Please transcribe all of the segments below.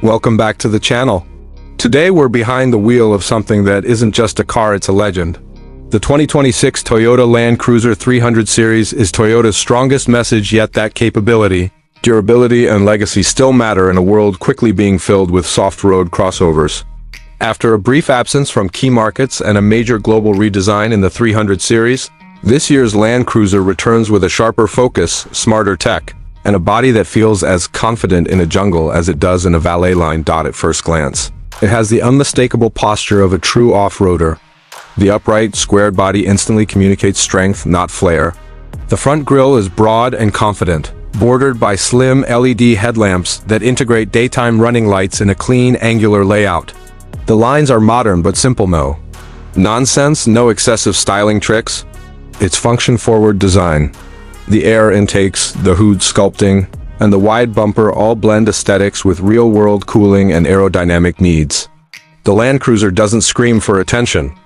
Welcome back to the channel. Today we're behind the wheel of something that isn't just a car, it's a legend. The 2026 Toyota Land Cruiser 300 series is Toyota's strongest message, yet that capability, durability, and legacy still matter in a world quickly being filled with soft road crossovers. After a brief absence from key markets and a major global redesign in the 300 series, this year's Land Cruiser returns with a sharper focus, smarter tech, and a body that feels as confident in a jungle as it does in a valet line dot at first glance. It has the unmistakable posture of a true off-roader. The upright, squared body instantly communicates strength, not flair. The front grille is broad and confident, bordered by slim LED headlamps that integrate daytime running lights in a clean, angular layout. The lines are modern but simple, no nonsense, no excessive styling tricks. It's function-forward design. The air intakes, the hood sculpting, and the wide bumper all blend aesthetics with real-world cooling and aerodynamic needs. The Land Cruiser doesn't scream for attention.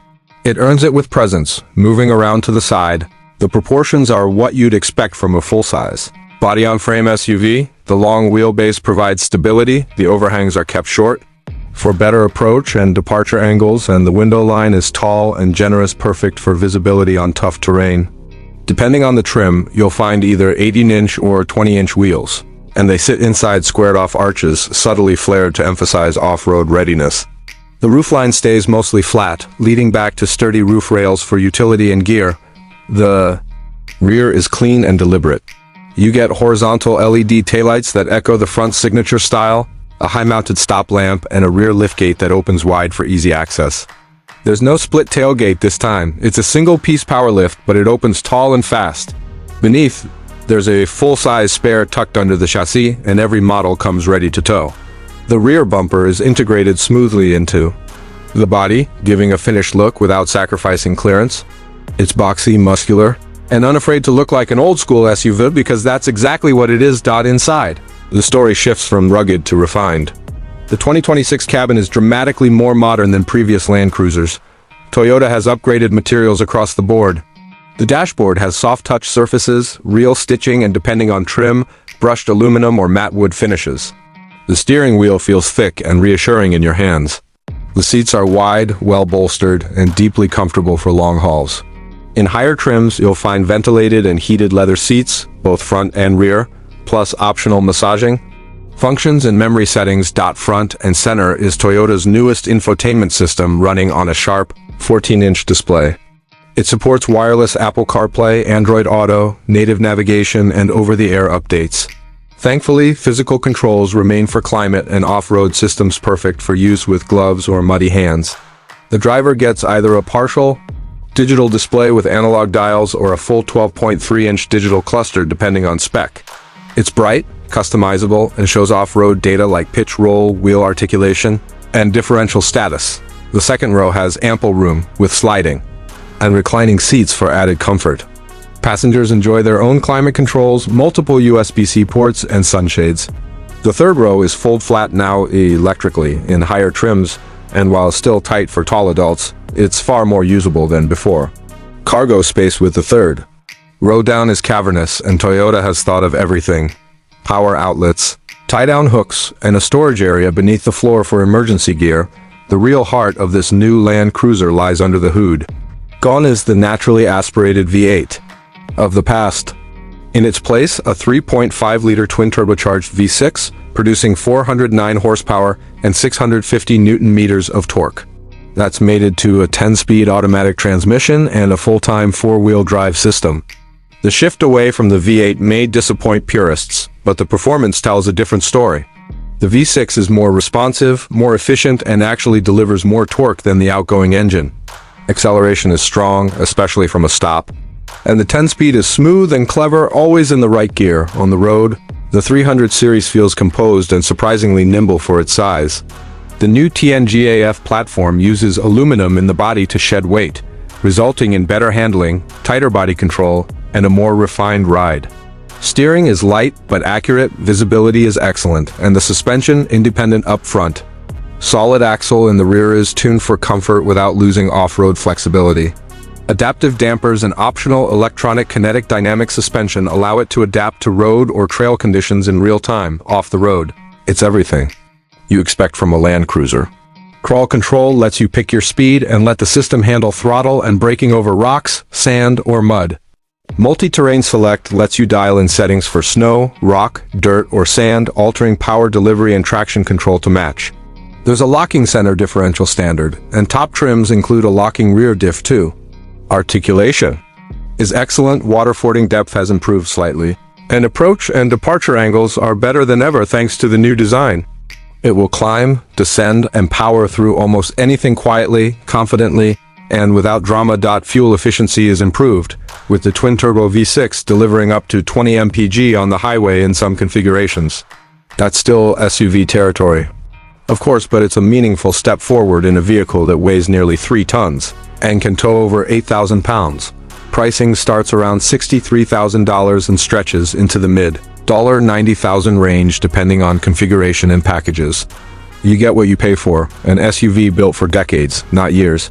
It earns it with presence, moving around to the side. The proportions are what you'd expect from a full-size body-on-frame SUV. The long wheelbase provides stability, the overhangs are kept short for better approach and departure angles, and the window line is tall and generous, perfect for visibility on tough terrain. Depending on the trim, you'll find either 18-inch or 20-inch wheels, and they sit inside squared-off arches, subtly flared to emphasize off-road readiness. The roofline stays mostly flat, leading back to sturdy roof rails for utility and gear. The rear is clean and deliberate. You get horizontal LED taillights that echo the front's signature style, a high-mounted stop lamp, and a rear liftgate that opens wide for easy access. There's no split tailgate this time. It's a single-piece power lift, but it opens tall and fast. Beneath, there's a full-size spare tucked under the chassis, and every model comes ready to tow. The rear bumper is integrated smoothly into the body, giving a finished look without sacrificing clearance. It's boxy, muscular, and unafraid to look like an old-school SUV, because that's exactly what it is. Inside, the story shifts from rugged to refined. The 2026 cabin is dramatically more modern than previous Land Cruisers. Toyota has upgraded materials across the board. The dashboard has soft-touch surfaces, real stitching, and depending on trim, brushed aluminum or matte wood finishes. The steering wheel feels thick and reassuring in your hands. The seats are wide, well-bolstered, and deeply comfortable for long hauls. In higher trims, you'll find ventilated and heated leather seats, both front and rear, plus optional massaging functions and memory settings. Front and center is Toyota's newest infotainment system, running on a sharp 14-inch display. It supports wireless Apple CarPlay, Android Auto, native navigation, and over-the-air updates. Thankfully, physical controls remain for climate and off-road systems, perfect for use with gloves or muddy hands. The driver gets either a partial digital display with analog dials or a full 12.3-inch digital cluster depending on spec. It's bright, customizable, and shows off-road data like pitch, roll, wheel articulation, and differential status. The second row has ample room with sliding and reclining seats for added comfort. Passengers enjoy their own climate controls, multiple USB-C ports, and sunshades. The third row is fold flat now electrically in higher trims, and while still tight for tall adults, it's far more usable than before. Cargo space with the third row down is cavernous, and Toyota has thought of everything. Power outlets, tie-down hooks, and a storage area beneath the floor for emergency gear. The real heart of this new Land Cruiser lies under the hood. Gone is the naturally aspirated V8 of the past. In its place, a 3.5-liter twin-turbocharged V6, producing 409 horsepower and 650 newton-meters of torque. That's mated to a 10-speed automatic transmission and a full-time four-wheel drive system. The shift away from the V8 may disappoint purists, but the performance tells a different story. The V6 is more responsive, more efficient, and actually delivers more torque than the outgoing engine. Acceleration is strong, especially from a stop. And the 10-speed is smooth and clever, always in the right gear. On the road, the 300 series feels composed and surprisingly nimble for its size. The new TNGA-F platform uses aluminum in the body to shed weight, resulting in better handling, tighter body control, and a more refined ride. Steering is light but accurate, visibility is excellent, and the suspension independent up front. Solid axle in the rear is tuned for comfort without losing off-road flexibility. Adaptive dampers and optional electronic kinetic dynamic suspension allow it to adapt to road or trail conditions in real time. Off the road, it's everything. you expect from a Land Cruiser. Crawl control lets you pick your speed and let the system handle throttle and braking over rocks, sand, or mud. Multi-terrain select lets you dial in settings for snow, rock, dirt, or sand, altering power delivery and traction control to match. There's a locking center differential standard, and top trims include a locking rear diff too. Articulation is excellent, waterfording depth has improved slightly, and approach and departure angles are better than ever thanks to the new design. It will climb, descend, and power through almost anything quietly, confidently, and without drama. Fuel efficiency is improved, with the twin-turbo V6 delivering up to 20 mpg on the highway in some configurations. That's still SUV territory, of course, but it's a meaningful step forward in a vehicle that weighs nearly 3 tons and can tow over 8,000 pounds. Pricing starts around $63,000 and stretches into the mid-$90,000 range depending on configuration and packages. You get what you pay for, an SUV built for decades, not years.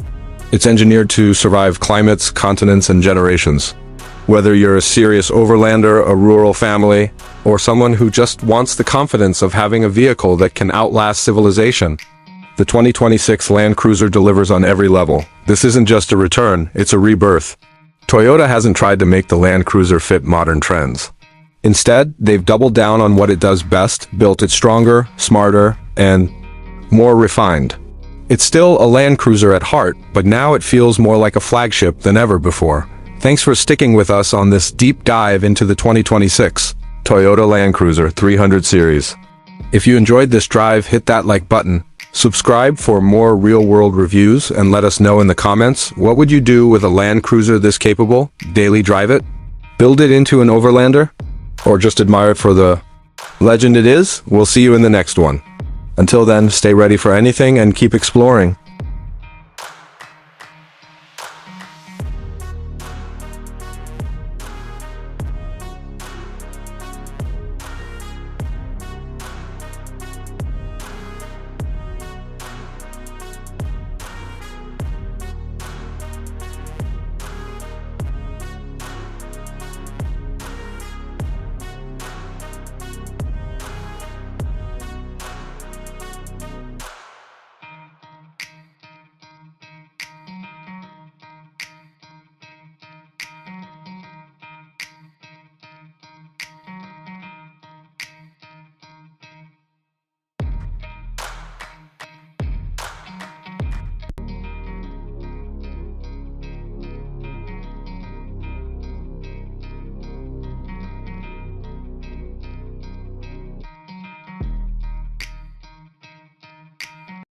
It's engineered to survive climates, continents, and generations. Whether you're a serious overlander, a rural family, or someone who just wants the confidence of having a vehicle that can outlast civilization, the 2026 Land Cruiser delivers on every level. This isn't just a return, it's a rebirth. Toyota hasn't tried to make the Land Cruiser fit modern trends. Instead, they've doubled down on what it does best, built it stronger, smarter, and more refined. It's still a Land Cruiser at heart, but now it feels more like a flagship than ever before. Thanks for sticking with us on this deep dive into the 2026 Toyota Land Cruiser 300 series. If you enjoyed this drive, hit that like button, subscribe for more real-world reviews, and let us know in the comments, what would you do with a Land Cruiser this capable? Daily drive it? Build it into an overlander? Or just admire it for the legend it is? We'll see you in the next one. Until then, stay ready for anything and keep exploring.